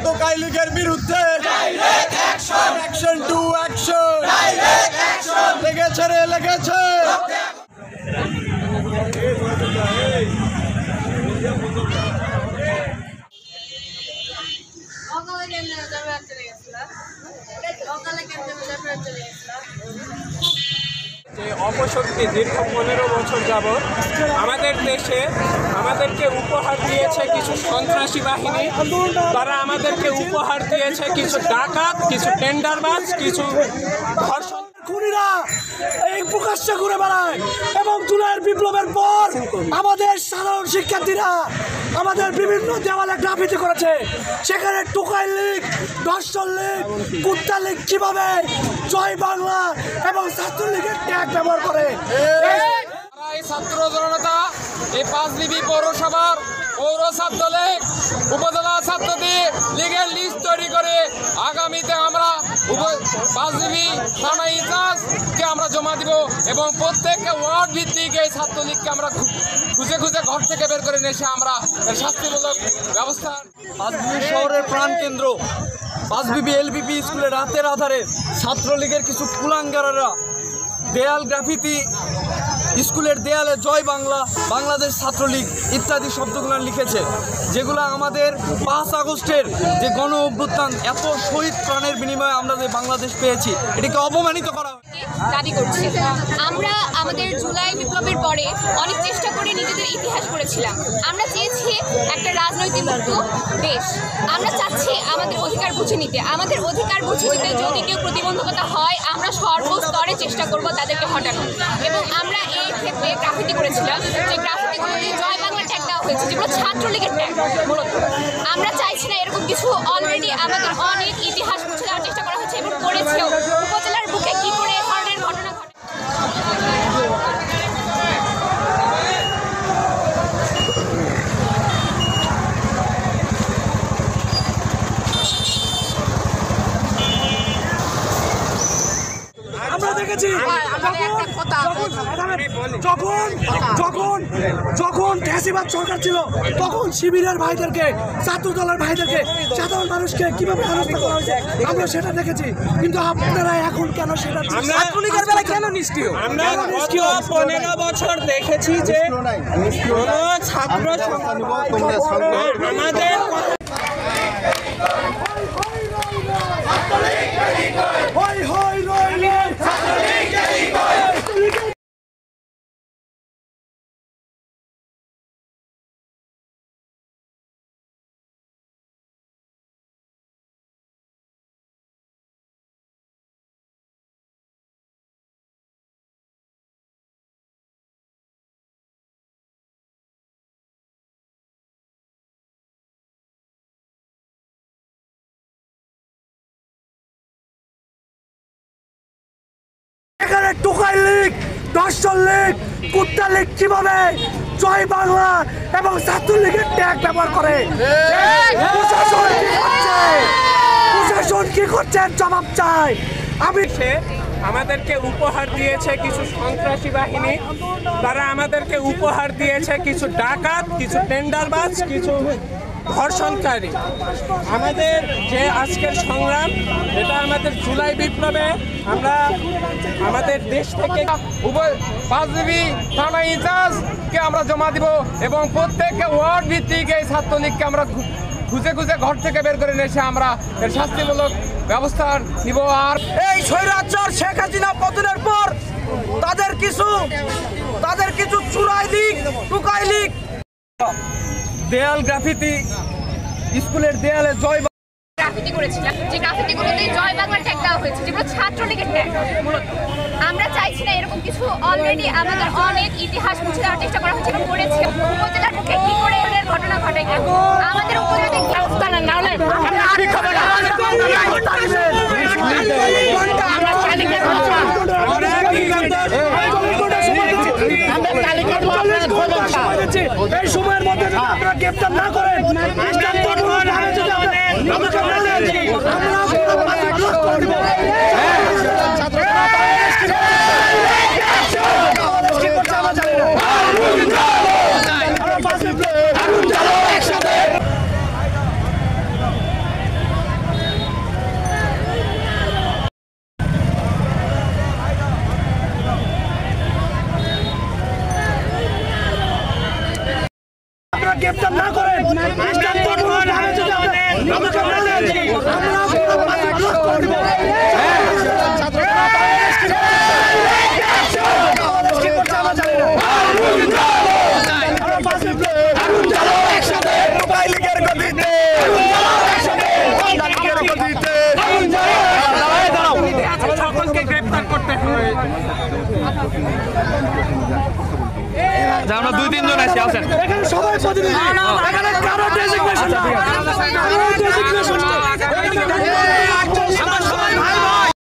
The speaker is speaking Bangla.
টোকাই লীগের বিরুদ্ধে অ্যাকশন টু অ্যাকশন, লেগেছে রে লেগেছে। যে অপশক্তি দীর্ঘ 15 বছর যাবৎ আমাদের দেশে আমাদেরকে উপহার দিয়েছে কিছু সন্ত্রাসী বাহিনী, তারা আমাদেরকে উপহার দিয়েছে কিছু ডাকাত, কিছু টেন্ডারবাজ, কিছু ধর্ষণ খুনিরা এই প্রকাশ্যে ঘুরে বেড়ায় এবং জুলাইয়ের বিপ্লবের পর আমাদের সাধারণ শিক্ষার্থীরা আমাদের বিভিন্ন দেওয়ালে গ্রাফিতি করেছে। সেখানে টোকাই লীগ, ধর্ষণ লীগ, কুত্তা লীগ কিভাবে জয় বাংলা এবং ছাত্রলীগের ট্যাগ ব্যবহার করে। এই ছাত্র জনতা এই পাঁচবিবি পৌরসভার পৌর ছাত্রলীগ উপজেলা ছাত্রলীগ লীগের লিস্ট তৈরি করে আগামীতে আমরা পাঁচবিবি থানা ইনচার্জকে আমরা জমা দিব এবং প্রত্যেককে ওয়ার্ড ভিত্তিক এই ছাত্রলীগকে আমরা খুঁজে খুঁজে ঘর থেকে বের করে নিয়ে এসে আমরা শাস্তিমূলক ব্যবস্থা। পাঁচবিবি শহরের প্রাণকেন্দ্র পাঁচবিবি এলবিপি স্কুলে রাতের আধারে ছাত্রলীগের কিছু কুলাঙ্গাররা দেয়াল গ্রাফিতি, স্কুলের দেয়ালে জয় বাংলা, বাংলাদেশ ছাত্রলীগ ইত্যাদি শব্দগুলো লিখেছে, যেগুলো আমাদের 5 আগস্টের যে গণ অভ্যুত্থান, এত শহীদ প্রাণের বিনিময়ে আমরা যে বাংলাদেশ পেয়েছি, এটাকে অপমানিত করা দাবি করছি। আমরা আমাদের জুলাই বিপ্লবের পরে অনেক চেষ্টা করে নিজেদের ইতিহাস করেছিলাম। আমরা চেয়েছি একটা রাজনৈতিক মুক্ত দেশ। আমরা চাচ্ছি আমাদের অধিকার বুঝে নিতে। আমাদের অধিকার বুঝে নিতে যদি কেউ প্রতিবন্ধকতা হয়, আমরা সর্বস্তরে চেষ্টা করব তাদেরকে হটানো। এবং আমরা এই ক্ষেত্রে গ্রাফিতি করেছিলাম, যে গ্রাফিতিগুলোতে জয় বাংলা ট্যাগ দেওয়া হয়েছে, যেগুলো ছাত্রলীগের ট্যাগ মূলত। আমরা চাইছি না এরকম কিছু। অলরেডি আমাদের অনেক ইতিহাস মুছে দেওয়ার চেষ্টা করা হচ্ছে এবং করেছেও। উপজেলার বুকে কি করে এ ধরনের ঘটনা ঘটে। আমরা দেখেছি যখন ফ্যাসিবাদ সরকার ছিল তখন শিবিরের ভাইদেরকে, ছাত্রদলের ভাইদেরকে, সাধারণ মানুষকে কিভাবে হেনস্থা করা হয়েছে আমরা সেটা দেখেছি। কিন্তু আপনারা এখন কেন সেটা ছাত্রলীগের বেলায় কেন নিষ্ক্রিয়? আমরা 15 বছর দেখেছি যে কোনো ছাত্র আমাদের এখানে টোকাই লীগ, ধর্ষণ লীগ, কুত্তা লীগ কিভাবে জয় বাংলা এবং ছাত্রলীগের ট্যাগ ব্যবহার করে। প্রশাসন কি করছে জবাব চাই। আমাদেরকে উপহার দিয়েছে কিছু সন্ত্রাসী বাহিনী, তারা আমাদেরকে উপহার দিয়েছে কিছু ডাকাত, কিছু টেন্ডারবাজ, কিছু ধর্ষণকারী। আমাদের যে আজকের সংগ্রাম, এটা আমাদের জুলাই বিপ্লবে আমরা আমাদের দেশ থেকে পাঁচবিবি থানা ইনচার্জকে আমরা জমা দিব এবং প্রত্যেককে ওয়ার্ড ভিত্তিক এই ছাত্রলীগকে আমরা খুঁজে খুঁজে ঘর থেকে বের করে নিয়ে এসে আমরা এর শাস্তিমূলক ব্যবস্থা নিব। আর এই স্বৈরাচার শেখ হাসিনা পতনের পর তাদের কিছু চুরাই লীগ, টোকাই লীগ, দেয়াল গ্রাফিতি, স্কুলের দেয়ালে জয় গ্রাফিতি করেছিলাম, যে গ্রাফিতিগুলোতে জয় বাংলা ট্যাগ দেওয়া হয়েছে, যেগুলো ছাত্রলীগের ট্যাগ মূলত। আমরা চাইছি না এরকম কিছু। অলরেডি আমাদের অনেক ইতিহাস মুছে দেওয়ার চেষ্টা করা হচ্ছে এবং করেছে। উপজেলার বুকে কি করে এ ধরনের ঘটনা ঘটে। আমাদের উপজেলাতে ব্যবস্থা না হলে এই সময়ের মধ্যে যদি আপনারা গ্রেফতার না করেন, আমরা 2-3 জন আছি আছেন এখানে সবাই প্রতিনিধি এখানে কারো ডেজিগনেশন